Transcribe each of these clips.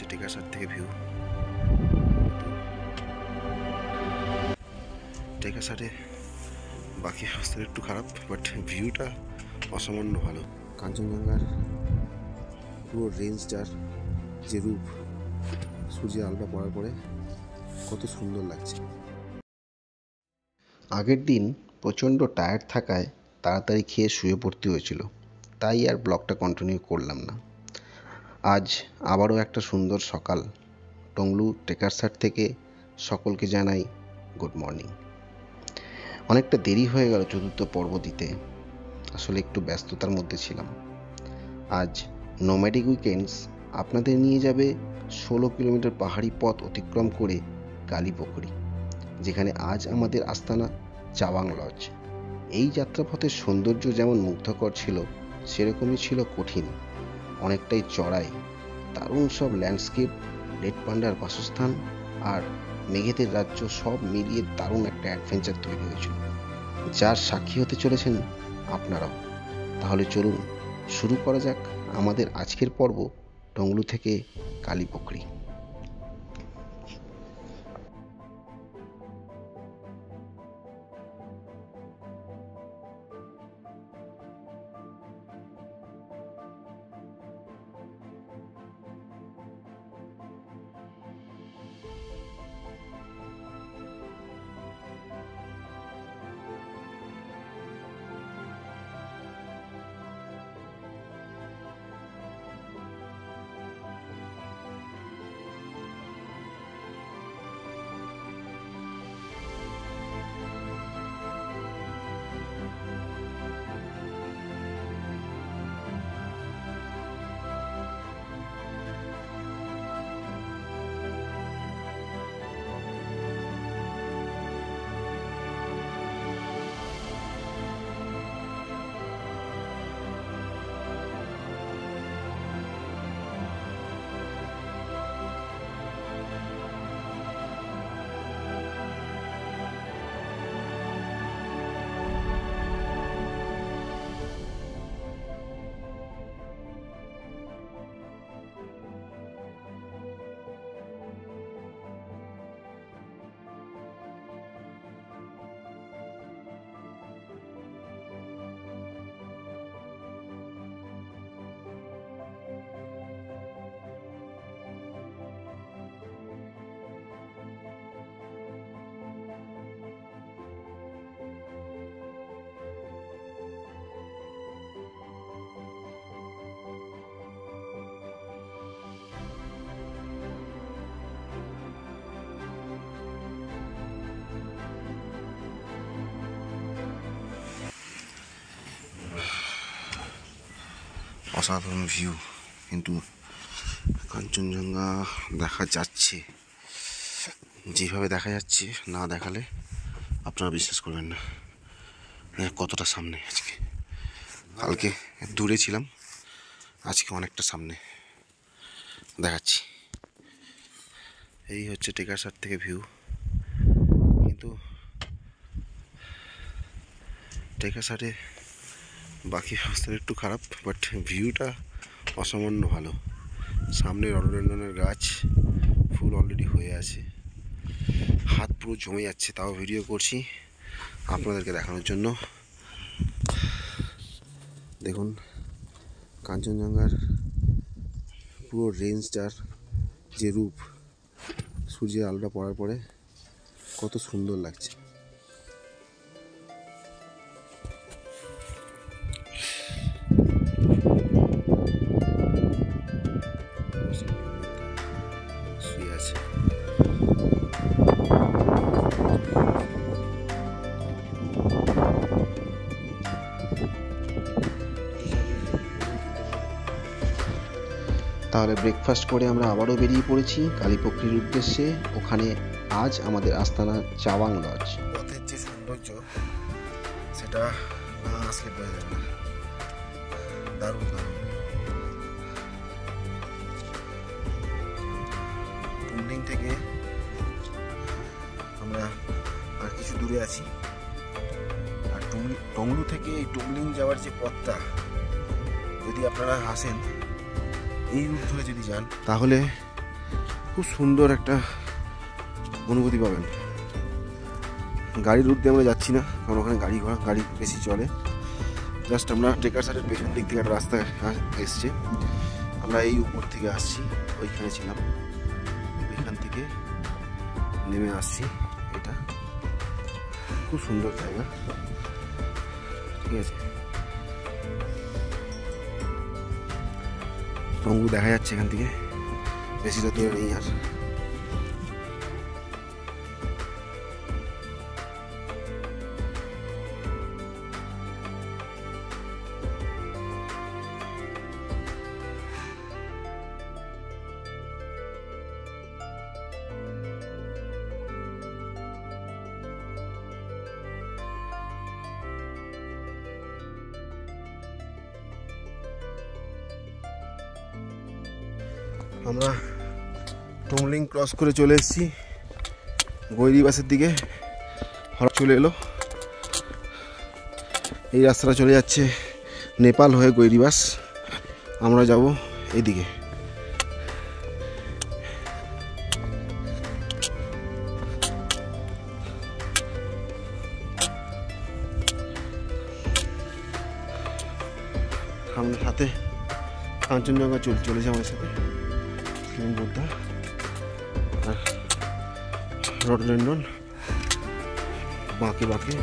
হচ্ছে টেকারসার থেকে ভিউ। টেকারসারে বাকি রাস্তা একটু খারাপ, বাট ভিউটা অসামান্য ভালো। কাঞ্চনজঙ্ঘার পুরো রেঞ্জটার যে রূপ সূর্যের আলোটা পড়ার পরে কত সুন্দর লাগছে। আগের দিন প্রচণ্ড টায়ার্ড থাকায় তাড়াতাড়ি খেয়ে শুয়ে পড়তে হয়েছিল, তাই আর ব্লগটা কন্টিনিউ করলাম না। আজ আবারও একটা সুন্দর সকাল। টংলু টেকারসার থেকে সকলকে জানাই গুড মর্নিং। অনেকটা দেরি হয়ে গেল চতুর্থ পর্ব দিতে, আসলে একটু ব্যস্ততার মধ্যে ছিলাম। আজ নোম্যাডিক উইকেন্ডস আপনাদের নিয়ে যাবে 16 কিলোমিটার পাহাড়ি পথ অতিক্রম করে কালীপুকুরি, যেখানে আজ আমাদের আস্তানা চাওয়াং লজ। এই যাত্রাপথের সৌন্দর্য যেমন মুগ্ধকর ছিল, সেরকমই ছিল কঠিন। অনেকটাই চড়াই, দারুণ সব ল্যান্ডস্কেপ, রেড পান্ডার বাসস্থান আর মেঘেদের রাজ্য সব মিলিয়ে দারুণ একটা অ্যাডভেঞ্চার তৈরি হয়েছিল, যার সাক্ষী হতে চলেছেন আপনারাও। তাহলে চলুন শুরু করা যাক আমাদের আজকের পর্ব টংলু থেকে কালীপুকুরি। অসাধারণ ভিউ, কিন্তু কাঞ্চনজঙ্ঘা দেখা যাচ্ছে যেভাবে দেখা যাচ্ছে, না দেখালে আপনারা বিশ্বাস করবেন না কতটা সামনে। আজকে কালকে দূরে ছিলাম, আজকে অনেকটা সামনে দেখাচ্ছি। এই হচ্ছে টেকারসার থেকে ভিউ, কিন্তু টেকারসারে বাকি রাস্তা একটু খারাপ, বাট ভিউটা অসামান্য ভালো। সামনে রডোডেন্ড্রনের গাছ ফুল অলরেডি হয়ে আছে, হাত পুরো জমে যাচ্ছে, তাও ভিডিও করছি আপনাদেরকে দেখানোর জন্য। দেখুন কাঞ্চনজঙ্ঘার পুরো রেঞ্জটার যে রূপ সূর্যের আলোটা পড়ার পরে কত সুন্দর লাগছে। তাহলে ব্রেকফাস্ট করে আমরা আবারও বেরিয়ে পড়েছি কালীপুকুরির উদ্দেশ্যে। ওখানে আজ আমাদের আস্তানা চাওয়াং লজ। পথের যে সৌন্দর্য সেটা না আসলে বোঝা যাবে না, দারুণ দারুণ। টুমলিং থেকে আমরা আর কিছু দূরে আছি, আর টংলু থেকে এই টুমলিং যাওয়ার যে পথটা, যদি আপনারা আসেন এই রুট ধরে যদি যান, তাহলে খুব সুন্দর একটা অনুভূতি পাবেন। গাড়ির রুট দিয়ে আমরা যাচ্ছি না, কারণ ওখানে গাড়ি বেশি চলে। জাস্ট আমরা টেকার সাইডের পেছন দিক থেকে একটা রাস্তা এসছে, আমরা এই উপর থেকে আসছি, ওইখানে ছিলাম, ওইখান থেকে নেমে আসছি। এটা খুব সুন্দর জায়গা, ঠিক আছে। টঙ্গু দেখা যাচ্ছে এখান থেকে, বেশিটা দূরে নেই আর। আমরা টংলিং ক্রস করে চলে এসেছি গৈরিবাসের দিকে। হঠাৎ চলে এলো, এই রাস্তাটা চলে যাচ্ছে নেপাল হয়ে গৈরিবাস। আমরা যাব এইদিকে। আমাদের সাথে কাঞ্চনজঙ্ঘা চলেছে আমাদের সাথে, বুদ্ধা আর রডডেন্ড্রন বাঁকে বাঁকে।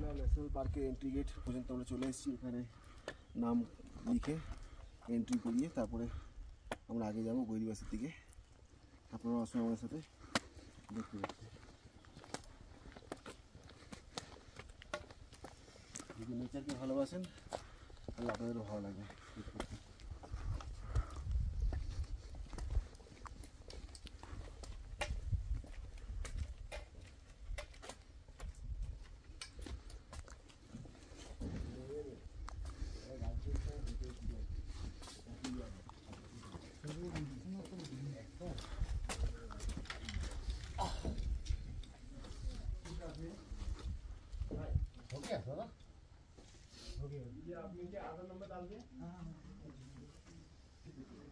ন্যাশনাল পার্কের এন্ট্রি গেট পর্যন্ত আমরা চলে এসেছি। এখানে নাম লিখে এন্ট্রি করিয়ে তারপরে আমরা আগে যাবো গৈরিবাসের দিকে। আপনারা আসুন আমাদের সাথে দেখতে দেখতে। যদি নেচারকে ভালোবাসেন তাহলে আপনাদেরও ভালো লাগবে।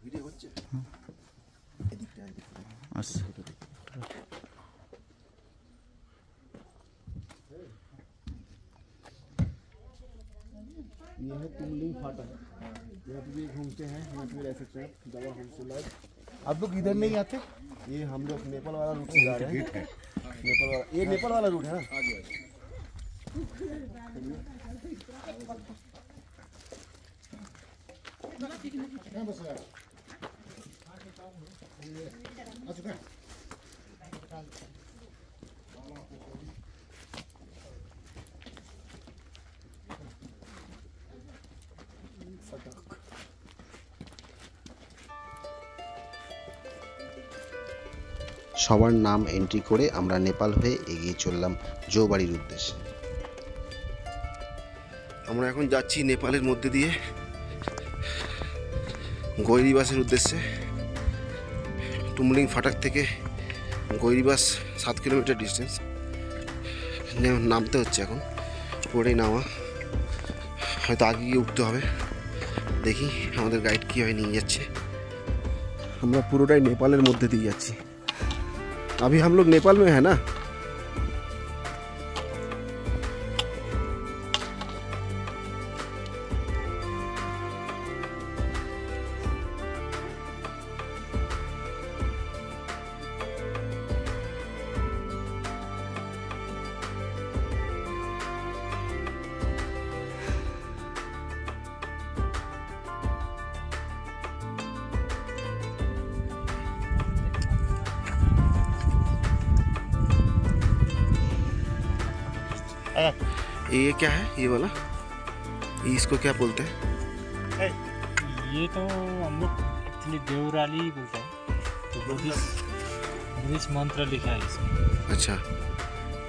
ভিডিও হচ্ছে এদিকটা আচ্ছা। ये है तुमलिंग फाटक, यहाँ पे भी घूमते हैं, यहाँ पे रह सकते हैं। जब हमसे लाइव आप लोग इधर नहीं आते, ये हम लोग नेपाल वाला रूट से जा रहे हैं। नेपाल वाला, ये नेपाल वाला रूट है ना। সবার নাম এন্ট্রি করে আমরা নেপাল হয়ে এগিয়ে চললাম জৌবাড়ির উদ্দেশ্যে। আমরা এখন যাচ্ছি নেপালের মধ্যে দিয়ে গৈরিবাসের উদ্দেশ্যে। তুমলিং ফাটাক থেকে গৈরিবাস 7 কিলোমিটার ডিস্টেন্স। নামতে হচ্ছে, এখন পরেই নামা, হয়তো আগে গিয়ে উঠতে হবে। দেখি আমাদের গাইড কীভাবে নিয়ে যাচ্ছে। আমরা পুরোটাই নেপালের মধ্যে দিয়ে যাচ্ছি। अभी हम लोग नेपाल में है ना। ये क्या है, ये वाला, इसको क्या बोलते हैं? ये तो हम लोग एक्चुअली देवराली बोलते हैं, तो बुद्धिस्ट मंत्र लिखा है इसमें। अच्छा,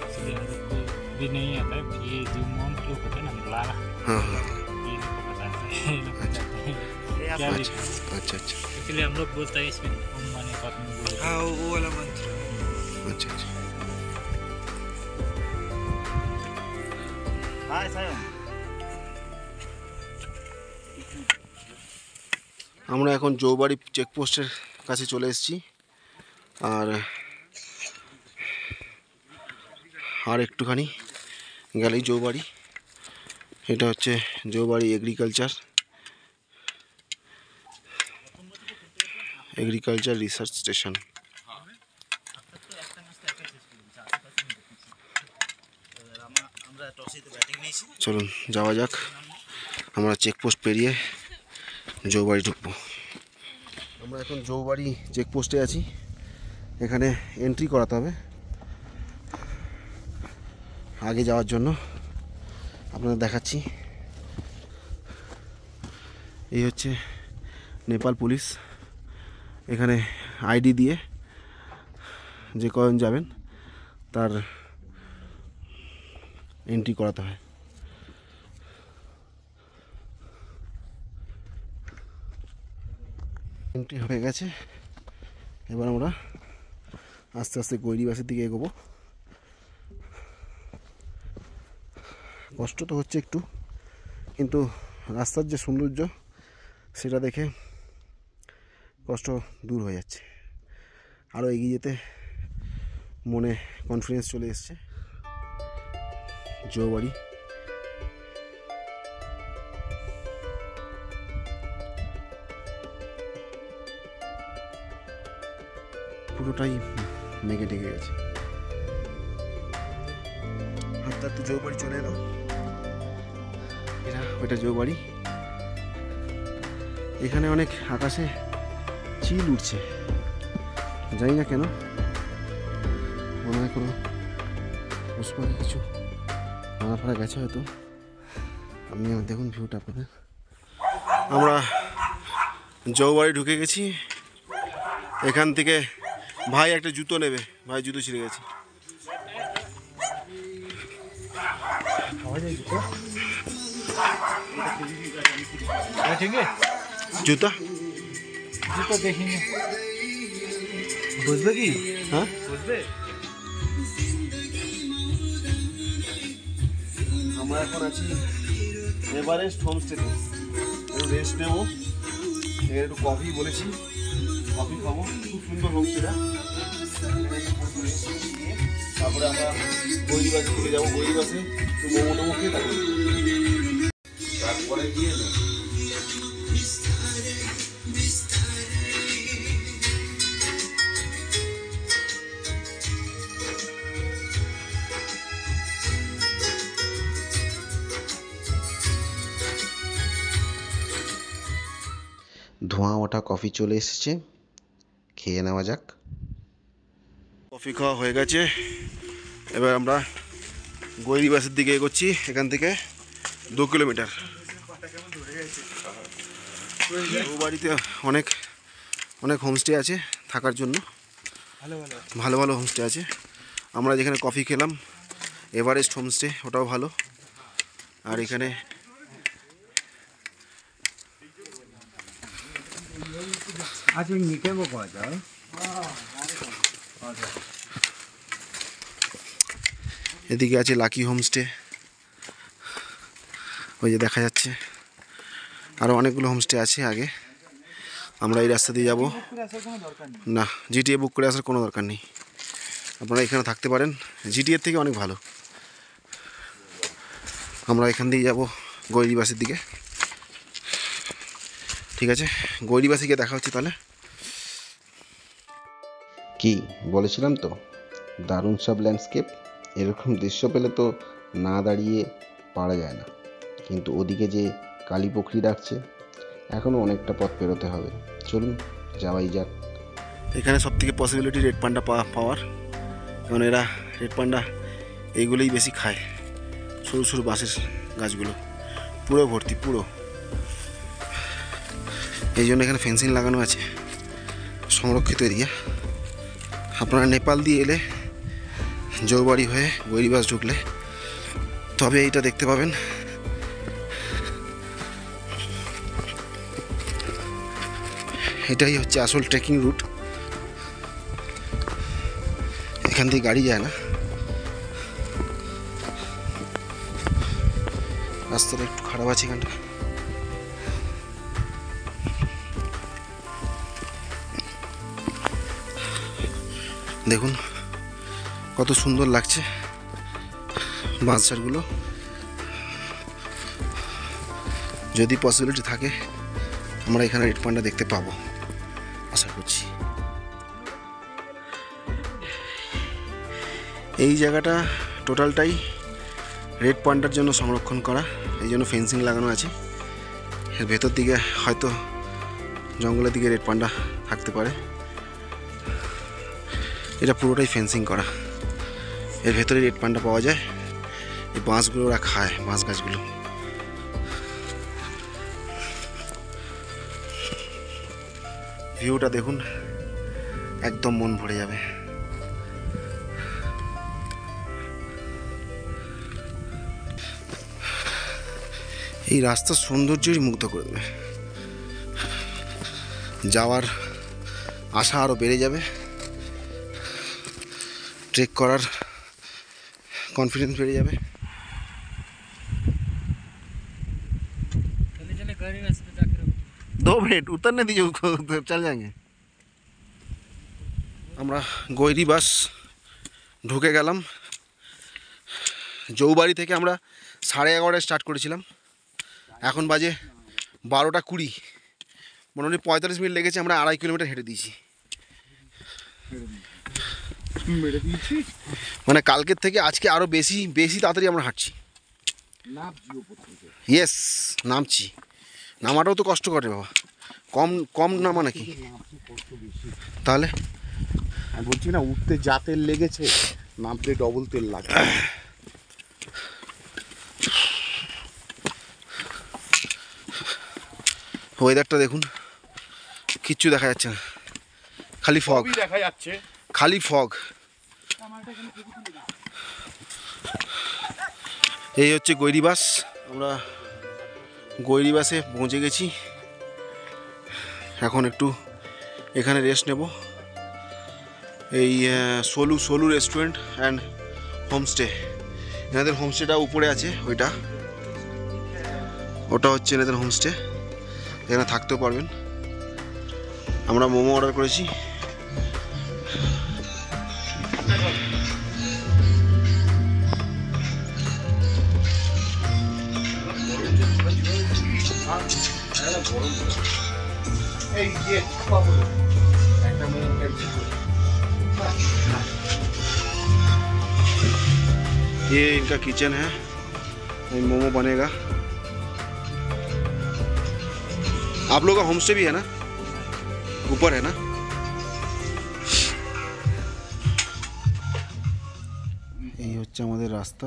इसलिए हम लोग को भी नहीं आता है। ये जो मंत्र लोग होते हैं ना, लाला, हाँ हाँ, ये लोग को बताते हैं, ये लोग बताते हैं क्या लिखा है। अच्छा अच्छा, इसलिए हम लोग बोलते हैं इसमें ओम माने पद्म बोलते हैं। हाँ वो वाला मंत्र। अच्छा अच्छा, আমরা এখন জৌবাড়ি চেকপোস্টের কাছে চলে এসেছি। আর একটুখানি গেলেই জৌবাড়ি। এটা হচ্ছে জৌবাড়ি এগ্রিকালচার রিসার্চ স্টেশন। চলুন যাওয়া যাক। আমরা চেকপোস্ট পেরিয়ে জৌবাড়ি ঢুকবো। আমরা এখন জৌবাড়ি চেকপোস্টে আছি। এখানে এন্ট্রি করাতে হবে আগে যাওয়ার জন্য। আপনাদের দেখাচ্ছি, এই হচ্ছে নেপাল পুলিশ। এখানে আইডি দিয়ে যে কজন যাবেন তার এন্ট্রি করাতে হয়। এন্ট্রি হয়ে গেছে। এবার আমরা আস্তে আস্তে গৈরিবাসের দিকে এগোবো। কষ্ট তো হচ্ছে একটু, কিন্তু রাস্তার যে সৌন্দর্য সেটা দেখে কষ্ট দূর হয়ে যাচ্ছে। আরও এগিয়ে যেতে মনে কনফিডেন্স চলে এসছে। জৌবাড়ি পুরোটাই মেঘে ঢেকে গেছে। হাঁটতে হাঁটতে জৌবাড়ি চলে এলাম। ওইটা জৌবাড়ি। এখানে অনেক আকাশে চিল উঠছে, জানি না কেন। মনে হয় কোনো পুষ্পারে কিছু মারা ফাড়া গেছে হয়তো। আপনি দেখুন ভিউটা আপনাদের। আমরা জৌবাড়ি ঢুকে গেছি। এখান থেকে ভাই একটা জুতো নেবে, ভাই জুতো ছিঁড়ে গেছে। জুতা জুতো দেখিনি, বুঝবে কি? হ্যাঁ বুঝবে। আমরা এখন আছি এভারেস্ট হোমস্টেতে। একটু রেস্ট নেবো, একটু কফি বলেছি, কফি খাবো। খুব সুন্দর হোমস্টেটা। তারপরে আমরা গৈরিবাসের দিকে যাবো। গৈরিবাসে একটু মোমো টোমো খেয়ে তারপরে গিয়ে ধোঁয়া ওঠা কফি চলে এসেছে, খেয়ে নেওয়া যাক। কফি খাওয়া হয়ে গেছে। এবার আমরা গৈরিবাসের দিকে এগোচ্ছি। এখান থেকে 2 কিলোমিটার। বাড়িতে অনেক অনেক হোমস্টে আছে থাকার জন্য, ভালো ভালো হোমস্টে আছে। আমরা যেখানে কফি খেলাম এভারেস্ট হোমস্টে, ওটাও ভালো। আর এখানে এদিকে আছে লাকি হোমস্টে, ওই যে দেখা যাচ্ছে। আরও অনেকগুলো হোমস্টে আছে আগে। আমরা এই রাস্তা দিয়ে যাব না, জিটিএ বুক করে আসার কোনো দরকার নেই। আপনারা এখানে থাকতে পারেন, জিটিএর থেকে অনেক ভালো। আমরা এখান দিয়ে যাব গৈরিবাসের দিকে। ঠিক আছে, গৈরিবাসে গিয়ে দেখা হচ্ছে তাহলে। কি বলেছিলাম তো, দারুণ সব ল্যান্ডস্কেপ। এরকম দৃশ্য পেলে তো না দাঁড়িয়ে পারা যায় না। কিন্তু ওদিকে যে কালী পুকুরি ডাকছে, এখনও অনেকটা পথ পেরোতে হবে। চলুন যাওয়াই যাক। এখানে সবথেকে পসিবিলিটি রেড পান্ডা পাওয়ার, কারণ এরা রেড পান্ডা এইগুলোই বেশি খায়। সরু সরু বাঁশের গাছগুলো পুরো ভর্তি, পুরো। এই জন্য এখানে ফেন্সিং লাগানো আছে, সংরক্ষিত এরিয়া। আপনারা নেপাল দিয়ে এলে জৌবাড়ি হয়ে গৈরিবাস ঢুকলে তবে এইটা দেখতে পাবেন। এটাই হচ্ছে আসল ট্রেকিং রুট। এখান দিয়ে গাড়ি যায় না। রাস্তাটা একটু খারাপ আছে এখানটা। দেখুন কত সুন্দর লাগছে বাঁশঝাড়গুলো। যদি পসিবিলিটি থাকে আমরা এখানে রেড পান্ডা দেখতে পাবো আশা করছি। এই জায়গাটা টোটালটাই রেড পান্ডার জন্য সংরক্ষণ করা, এই জন্য ফেন্সিং লাগানো আছে। এর ভেতর দিকে হয়তো জঙ্গলের দিকে রেড পান্ডা থাকতে পারে। এটা পুরোটাই ফেন্সিং করা, এর ভেতরে রেড পান্ডা পাওয়া যায়। এই বাঁশগুলো ওরা খায়, বাঁশ গাছগুলো। ভিউটা দেখুন, একদম মন ভরে যাবে। এই রাস্তার সৌন্দর্যই মুগ্ধ করে দেবে, যাওয়ার আশা আরও বেড়ে যাবে, ট্রেক করার कॉन्फिडेंस बेड़े जाए। 2 मिनट उतरने दीजिए उसको, चल जाएंगे। আমরা গৈরি বাস ঢুকে গেলাম। যৌবাড়ি থেকে আমরা 11:30 স্টার্ট করেছিলাম, এখন বাজে 12:20। মোটামুটি 45 মিনিট লেগেছে। আমরা 2.5 কিলোমিটার হেঁটে দিয়েছি। মানে কালকের থেকে আজকে আরো বেশি তাড়াতাড়ি আমরা হাঁটছি। ইয়েস, নামছি। নামাটাও তো কষ্ট করে বাবা, কম নামা নাকি? তাহলে আমি বলছি না, উঠতে যা তেল লেগেছে নামতে ডবল তেল লাগে। ওয়েদারটা দেখুন, কিচ্ছু দেখা যাচ্ছে না, খালি ফগ দেখা যাচ্ছে, খালি ফগ। এই হচ্ছে গৈরি বাস। আমরা গৈরি বাসে পৌঁছে গেছি। এখন একটু এখানে রেস্ট নেব। এই সোলু রেস্টুরেন্ট অ্যান্ড হোমস্টে, এনাদের হোমস্টেটা উপরে আছে, ওটা হচ্ছে এনাদের হোমস্টে, এখানে থাকতেও পারবেন। আমরা মোমো অর্ডার করেছি। ये इनका किचन है, मोमो बनेगा। आप लोगों का होम स्टे भी है ना, ऊपर है ना? এই হচ্ছে আমাদের রাস্তা।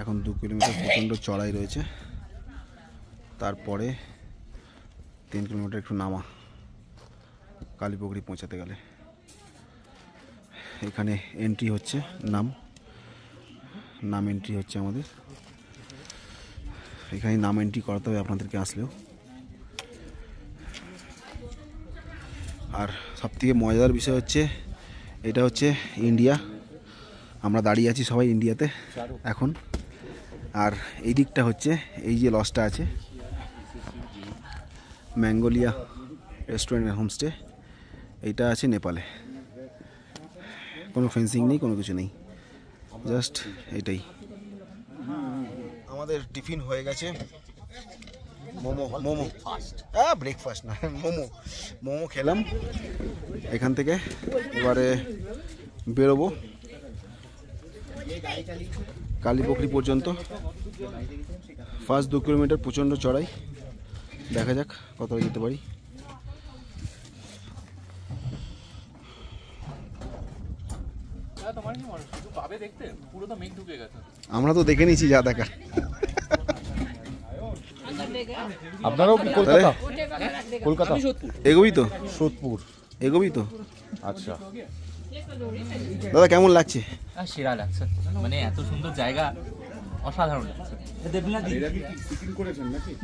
এখন 2 কিলোমিটার প্রচণ্ড চড়াই রয়েছে, তারপরে 3 কিলোমিটার একটু নামা কালীপুকুরি পৌঁছাতে গেলে। এখানে এন্ট্রি হচ্ছে, নাম এন্ট্রি হচ্ছে আমাদের। এখানে নাম এন্ট্রি করাতে হবে আপনাদেরকে আসলেও। আর সবথেকে মজাদার বিষয় হচ্ছে, এটা হচ্ছে ইন্ডিয়া। আমরা দাঁড়িয়ে আছি সবাই ইন্ডিয়াতে এখন। আর এই দিকটা হচ্ছে, এই যে লজটা আছে, ম্যাঙ্গোলিয়া রেস্টুরেন্ট অ্যান্ড হোমস্টে, এইটা আছে নেপালে। কোনো ফেন্সিং নেই, কোনো কিছু নেই, জাস্ট এটাই। আমাদের টিফিন হয়ে গেছে, মোমো ব্রেকফাস্ট না, মোমো খেলাম। এখান থেকে এবারে বেরোবো কালীপুকুরি পর্যন্ত। ফার্স্ট 2 কিলোমিটার প্রচণ্ড চড়াই, দেখা যাক কতটা যেতে পারি। আমরা তো দেখে নিয়েছি যা দেখা। আপনারাও কি কলকাতা? কলকাতা এগোবি তো? সোদপুর এগোবি তো? আচ্ছা দাদা কেমন লাগছে? সেরা লাগছে, মানে এত সুন্দর জায়গা, অসাধারণ লাগছে।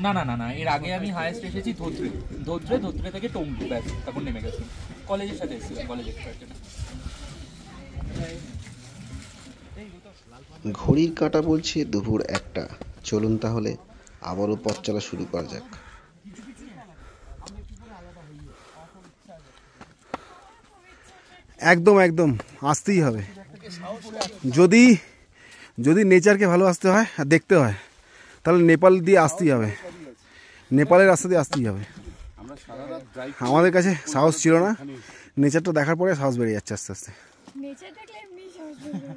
না না না না, এর আগে আমি হায়েস্ট এসেছি ধোত্রে থেকে টঙ্গু, ব্যাস, তারপর নেমে গেছি। কলেজের সাথে এসেছিলাম, কলেজের ঘড়ির কাঁটা বলছে দুপুর 1টা। চলুন তাহলে আবারও পথ চলা শুরু করা যাক। একদম একদম আসতেই হবে। যদি যদি নেচারকে ভালোবাসতে হয় আর দেখতে হয় তাহলে নেপাল দিয়ে আসতেই হবে, নেপালের রাস্তা দিয়ে আসতেই হবে। আমাদের কাছে সাহস ছিল না, নেচারটা দেখার পরে সাহস বেড়ে যাচ্ছে আস্তে আস্তে। নেচার দেখলে এমনি সাহস পাবে।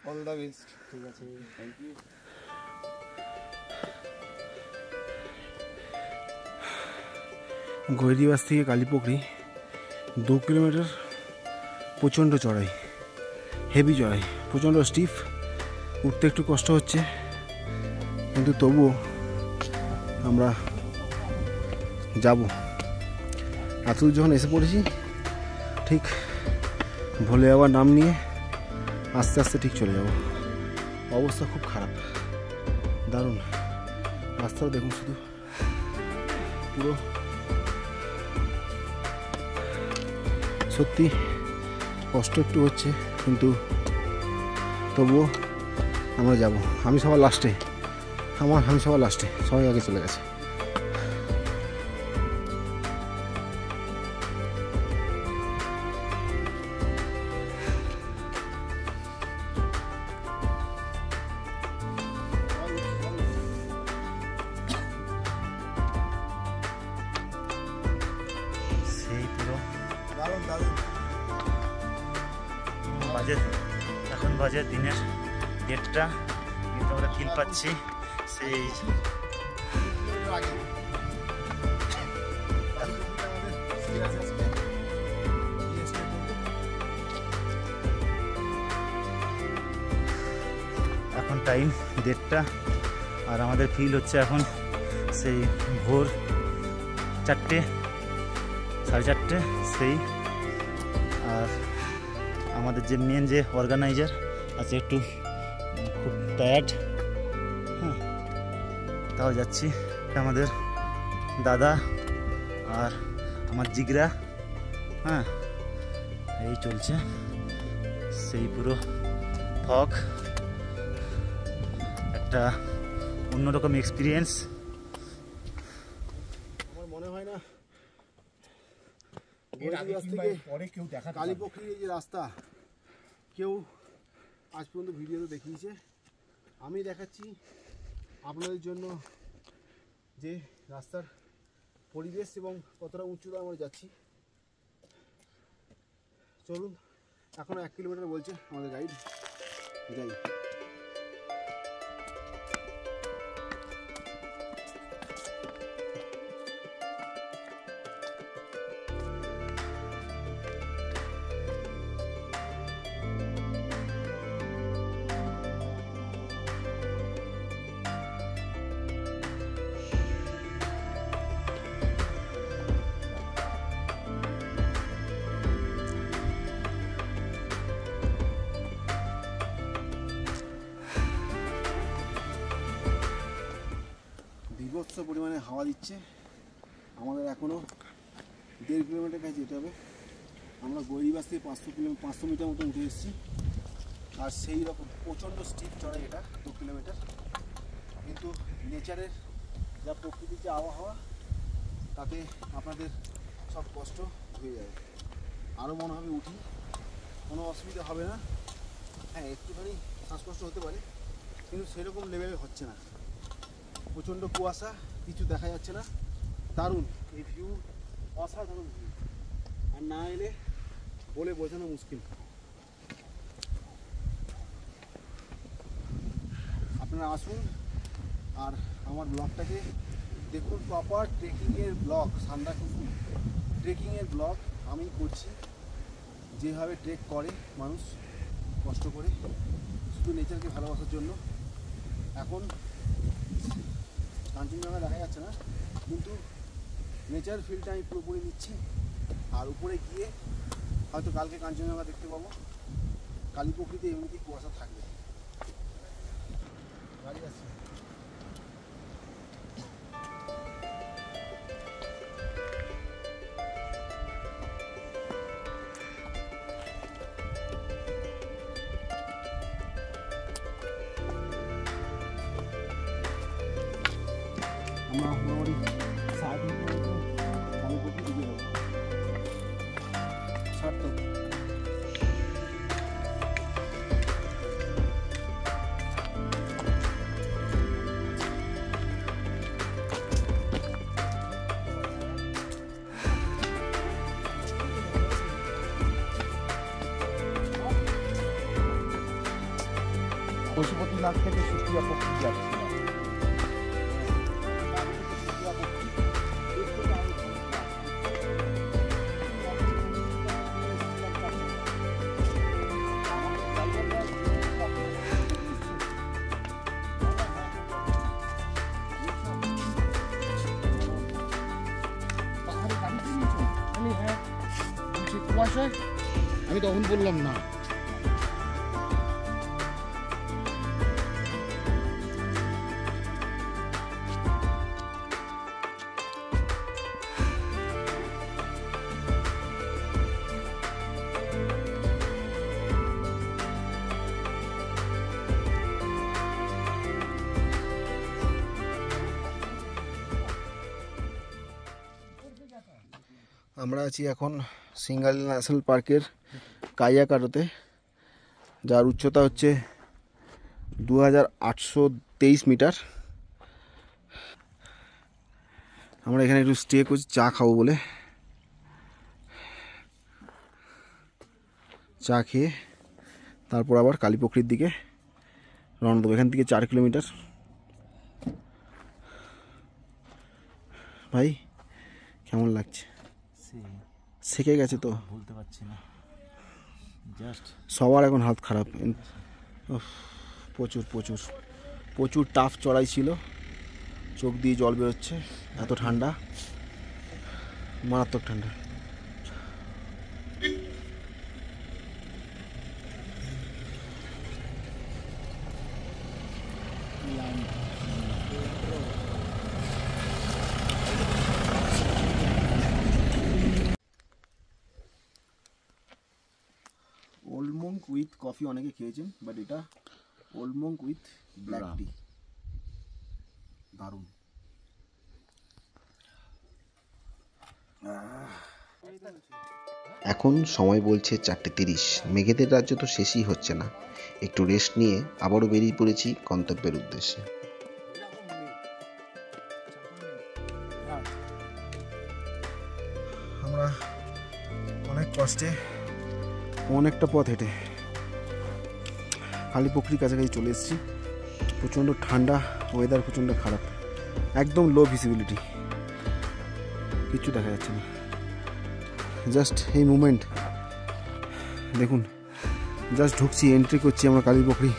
All the best. ঠিক আছে, থ্যাংক ইউ। গৈরিবাস থেকে কালীপুকুরি 2 কিলোমিটার, প্রচণ্ড চড়াই, হেভি চড়াই, প্রচণ্ড স্টিফ, উঠতে একটু কষ্ট হচ্ছে, কিন্তু তবুও আমরা যাব। এতদূর যখন এসে পড়েছি, ঠিক ভোলে আবার নাম নিয়ে আস্তে আস্তে ঠিক চলে যাব। অবস্থা খুব খারাপ, দারুণ রাস্তাটা দেখুন, শুধু পুরো সত্যি কষ্ট একটু হচ্ছে, কিন্তু তবুও আমরা যাব। আমি সবার লাস্টে, আমি সবার লাস্টে, সবাই আগে চলে গেছে। সেই পুরো দারুণ দারুণ। বাজে, এখন বাজে দিনের 1:30, কিন্তু আমরা ফিল পাচ্ছি সেই আগে এখন টাইম 1:30, আর আমাদের ফিল হচ্ছে এখন সেই ভোর 4টে, 4:30 সেই। আর আমাদের যে মেন যে অর্গানাইজার আছে একটু খুব টায়ার্ড, হ্যাঁ, তাও যাচ্ছি। আমাদের দাদা আর আমার জিগরা, হ্যাঁ, এই চলছে সেই পুরো ফগ, একটা অন্যরকম এক্সপিরিয়েন্স। আমার মনে হয় না এর আগে কিংবা এর পরে কেউ দেখাতে পারবে। কালীপুকুরির এই যে রাস্তা কেউ আজ পর্যন্ত ভিডিওতে দেখিয়েছে। আমি দেখাচ্ছি আপনাদের জন্য যে রাস্তার পরিবেশ এবং কতটা উঁচুতে আমরা যাচ্ছি। চলুন, এখনো 1 কিলোমিটার বলছে আমাদের গাইড, যাই। বিভৎস পরিমাণে হাওয়া দিচ্ছে। আমাদের এখনও 1.5 কিলোমিটার কাছে যেতে হবে। আমরা গৈরিবাস থেকে 500 মিটার মতো উঠে এসেছি, আর সেই রকম প্রচণ্ড স্টিপ চড়াই এটা 2 কিলোমিটার। কিন্তু নেচারের যা প্রকৃতির যে আবহাওয়া, তাতে আপনাদের সব কষ্ট হয়ে যাবে। আরও মনে হবে উঠি, কোনো অসুবিধা হবে না। হ্যাঁ, একটুখানি শ্বাসকষ্ট হতে পারে, কিন্তু সেরকম লেভেলে হচ্ছে না। প্রচণ্ড কুয়াশা, কিছু দেখা যাচ্ছে না। দারুণ এই ভিউ, অসাধারণ ভিউ, আর না এলে বলে বোঝানো মুশকিল। আপনারা আসুন আর আমার ব্লগটাকে দেখুন। প্রপার ট্রেকিংয়ের ব্লগ, সান্দাকফু ট্রেকিংয়ের ব্লগ আমি করছি। যেভাবে ট্রেক করে মানুষ কষ্ট করে, শুধু নেচারকে ভালোবাসার জন্য। এখন কাঞ্চনজঙ্ঘা দেখা যাচ্ছে না, কিন্তু নেচার ফিলটা আমি পুরোপুরি নিচ্ছি। আর উপরে গিয়ে হয়তো কালকে কাঞ্চনজঙ্ঘা দেখতে পাবো। কালীপুকুরিতে এমনিতেই কুয়াশা থাকবে। গাড়ি আছে। আমরা মোটামুটি 3.5 মতো কালীপক্ষে ঢুকে যাবো। সার্থক। পশুপতিনাথ থেকে সুপ্রিয়া পক্ষী যাচ্ছি। আমি তখন বললাম না। আমরা আছি এখন সিঙ্গালি ন্যাশনাল পার্কের কাইয়াকাটোতে, যার উচ্চতা হচ্ছে 2823 মিটার। আমরা এখানে একটু স্টে করছি চা খাবো বলে। চা খেয়ে তারপর আবার কালীপক্ষীর দিকে রওনা দেবো। এখান থেকে 4 কিলোমিটার। ভাই কেমন লাগছে? শিখে গেছে তো, বলতে পারছি না, জাস্ট সবার এখন হাত খারাপ। প্রচুর প্রচুর প্রচুর টাফ চড়াই ছিল, চোখ দিয়ে জল বেরোচ্ছে, এত ঠান্ডা, মারাত্মক ঠান্ডা। ওল্ড মঙ্ক উইথ কফি অনেকে খেয়েছেন, বাট এটা ওল্ড মঙ্ক উইথ ব্ল্যাক টি, দারুণ। এখন সময় বলছে 4:30। মেঘেদের রাজ্য তো শেষই হচ্ছে না। একটু রেস্ট নিয়ে আবারও বেরিয়ে পড়েছি গন্তব্যের উদ্দেশ্যে। আমরা অনেক কষ্টে অনেকটা পথ হেঁটে কালীপক্ষীর কাছাকাছি চলে এসেছি। প্রচণ্ড ঠান্ডা, ওয়েদার প্রচণ্ড খারাপ, একদম লো ভিজিবিলিটি, কিচ্ছু দেখা যাচ্ছে না। জাস্ট এই মুমেন্ট দেখুন, জাস্ট ঢুকছি, এন্ট্রি করছি আমরা কালীপক্ষী।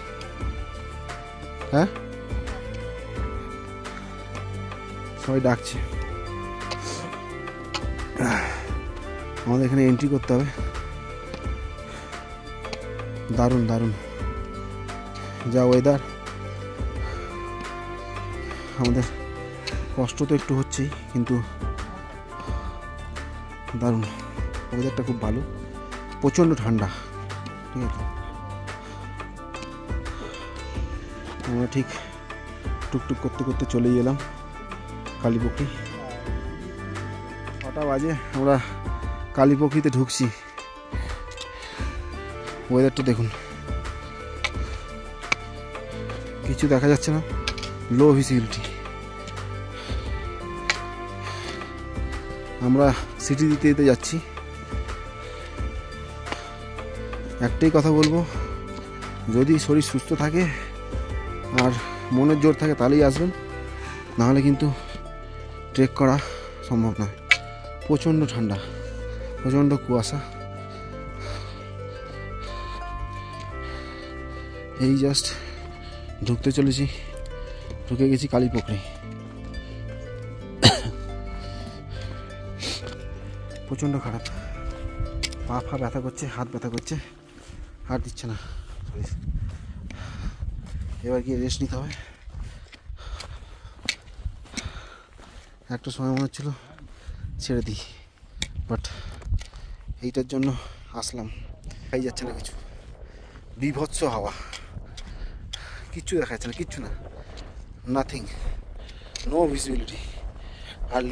হ্যাঁ, সবাই ডাকছে, আমাদের এখানে এন্ট্রি করতে হবে। দারুণ দারুণ যা ওয়েদার। আমাদের কষ্ট তো একটু হচ্ছেই, কিন্তু দারুণ ওয়েদারটা খুব ভালো, প্রচণ্ড ঠান্ডা। ঠিক আছে, আমরা ঠিক টুকটুক করতে করতে চলেই এলাম কালীপক্ষী। 6টা বাজে, আমরা কালীপক্ষীতে ঢুকছি। ওয়েদারটা দেখুন, কিছু দেখা যাচ্ছে না, লো ভিজিবিলিটি। আমরা সিটি দিতে দিতে যাচ্ছি। একটাই কথা বলবো, যদি শরীর সুস্থ থাকে আর মনের জোর থাকে তাহলেই আসবেন, নাহলে কিন্তু ট্রেক করা সম্ভব নয়। প্রচণ্ড ঠান্ডা, প্রচণ্ড কুয়াশা। এই জাস্ট ঢুকতে চলেছি, ঢুকে গেছি কালীপক্ষী। প্রচণ্ড খারাপ, পা ফা ব্যথা করছে, হাত ব্যথা করছে, হাত দিচ্ছে না। এবার গিয়ে রেস্ট নিতে হবে। একটা সময় মনে হচ্ছিল ছেড়ে দিই, বাট এইটার জন্য আসলাম। খাই যাচ্ছে না কিছু, বিভৎস হাওয়া, কিচ্ছু দেখা যাচ্ছে না, কিচ্ছু না, নাথিং। No visibility. আর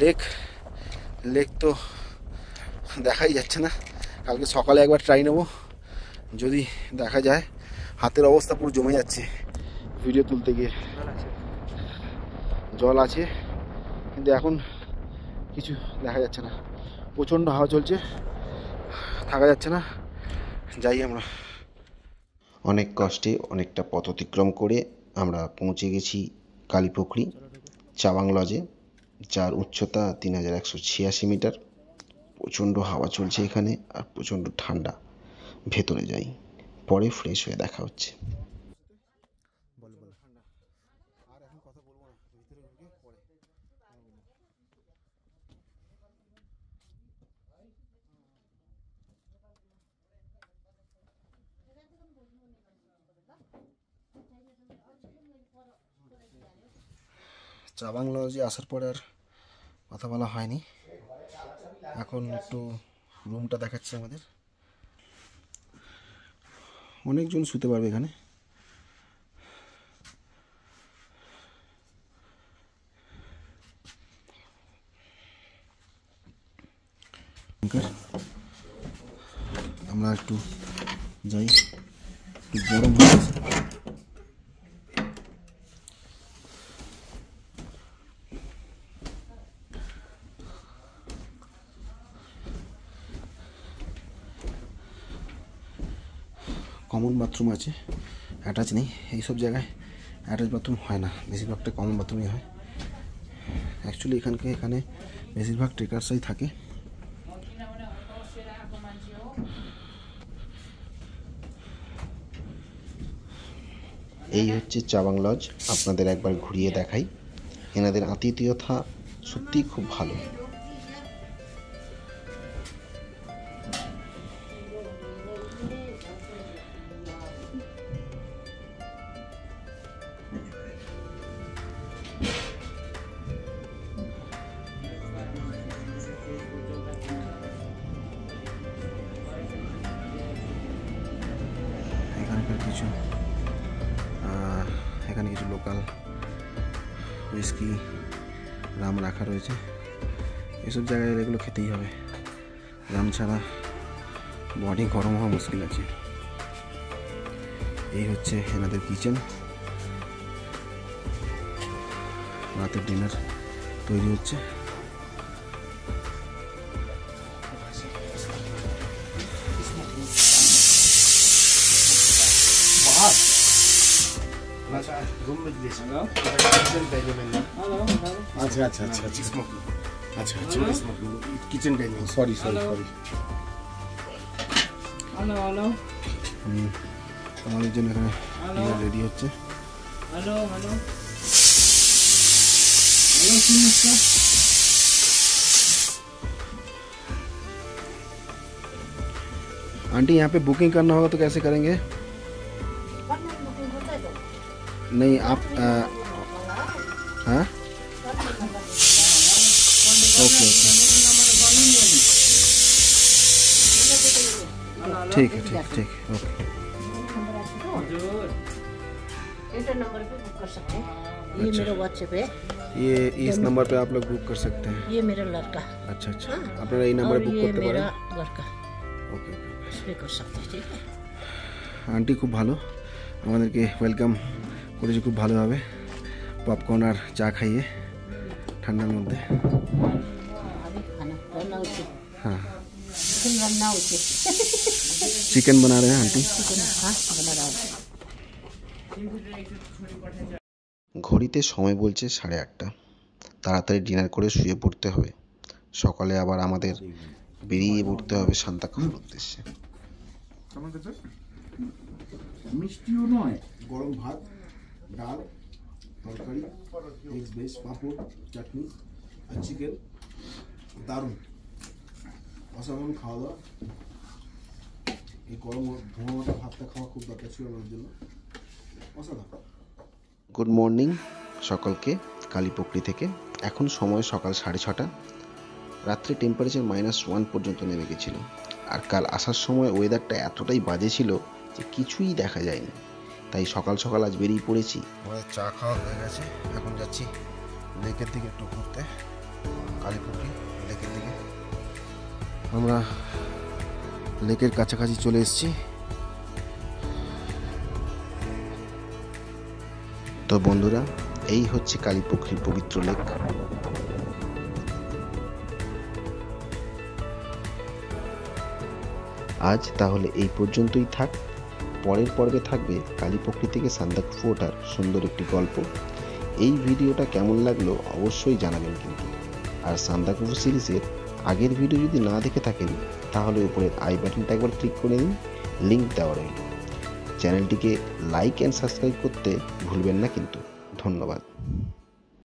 লেক তো দেখাই যাচ্ছে না। কালকে সকালে একবার ট্রাই নেবো, যদি দেখা যায়। হাতের অবস্থা পুরো জমে যাচ্ছে ভিডিও তুলতে গিয়ে। জল আছে কিন্তু এখন কিছু দেখা যাচ্ছে না, প্রচণ্ড হাওয়া চলছে, থাকা যাচ্ছে না। যাই আমরা। অনেক কষ্টে অনেকটা পথ অতিক্রম করে আমরা পৌঁছে গেছি কালীপুকুরি চাবাং লজে, যার উচ্চতা 3186 মিটার। প্রচণ্ড হাওয়া চলছে এখানে আর প্রচণ্ড ঠান্ডা। ভেতরে যাই, পরে ফ্রেশ হয়ে দেখা হচ্ছে। আর এখন কথা বলবো না, ভিতরে ঢুকে পরে। চাবাং লজে আসার পরে আর কথা বলা হয়নি। এখন একটু রুমটা দেখাচ্ছে আমাদের। অনেকজন শুতে পারবে এখানে। আমরা একটু যাই, একটু গরম হয়ে গেছে। কমন বাথরুম আছে, অ্যাটাচ নেই। এইসব জায়গায় অ্যাটাচ বাথরুম হয় না, বেশিরভাগটা কমন বাথরুমই হয়। অ্যাকচুয়ালি এখানে বেশিরভাগ ট্রেকার্সই থাকে। এই হচ্ছে চাবাং লজ। আপনাদের একবার ঘুরিয়ে দেখাই। এনাদের আতিথেয়তা সত্যিই খুব ভালো। এখানে কিছু লোকাল হুইস্কি, রাম রাখা রয়েছে। এসব জায়গায় এগুলো খেতেই হবে, রাম ছাড়া বডি গরম হওয়া মুশকিল আছে। এই হচ্ছে এনাদের কিচেন। রাতের ডিনার তৈরি হচ্ছে। আচ্ছা আচ্ছা আচ্ছা আচ্ছা আচ্ছা আচ্ছা কিচেন ডাইনিং। সরি আমাদের জন্য এখানে রেডি হচ্ছে। आंटी यहाँ पे बुकिंग करना होगा तो कैसे करेंगे? नहीं आप हाँ ओके ओके ठीक है ओके। नंबर पे बुक कर सकते हैं। ये मेरा व्हाट्सएप है। ये इस नंबर पे आप लोग बुक कर सकते हैं। ये मेरा लड़का। अच्छा अपना ये नंबर बुक करते मेरा लड़का। ओके इसमें कर सकते हैं, ठीक है। आंटी खूब ভালো আমাদেরকে ওয়েলকাম করেছে খুব ভালোভাবে। পপকর্ন আর চা খাইয়ে ঠান্ডার মধ্যে। हाँ चिकन बना रहे हैं आंटी। ঘড়িতে সময় বলছে 8:30। তাড়াতাড়ি ডিনার করে শুয়ে পড়তে হবে। সকালে আবার আমাদের বেরিয়ে পড়তে হবে সান্তাকফুর উদ্দেশ্যে। মিষ্টিও নয়, গরম ভাত, ডাল, তরকারি, এগস বেস, পাঁপড়, চাটনি আর চিকেন। দারুণ অসাধারণ খাওয়া দাওয়া। এই গরম ধোঁয়া মতো ভাতটা খাওয়া খুব দরকার ছিল আমার জন্য। অসাধারণ। গুড মর্নিং সকলকে কালীপুকুরি থেকে। এখন সময় সকাল 6:30। রাত্রে টেম্পারেচার -1 পর্যন্ত নেমে গেছিল। আর কাল আসার সময় ওয়েদারটা এতটাই বাজে ছিল যে কিছুই দেখা যায়নি। তাই সকাল সকাল আজ বেরিয়ে পড়েছি। আমাদের চা খাওয়া হয়ে গেছে, এখন যাচ্ছি লেকের দিকে একটু ঘুরতে, কালীপুকুরি লেকের দিকে। আমরা লেকের কাছাকাছি চলে এসেছি। তো বন্ধুরা, এই হচ্ছে কালীপুকুরির পবিত্র লেক। আজ তাহলে এই পর্যন্তই থাক। পরের পর্বে থাকবে কালীপুকুরি থেকে সান্দাকফু ওঠার সুন্দর একটি গল্প। এই ভিডিওটা কেমন লাগলো অবশ্যই জানাবেন কিন্তু। আর সান্দাকফু সিরিজের আগের ভিডিও যদি না দেখে থাকেন তাহলে উপরের আই বাটনটা একবার ক্লিক করে নিন, লিঙ্ক দেওয়া রইল। চ্যানেলটিকে লাইক অ্যান্ড সাবস্ক্রাইব করতে ভুলবেন না কিন্তু। ধন্যবাদ।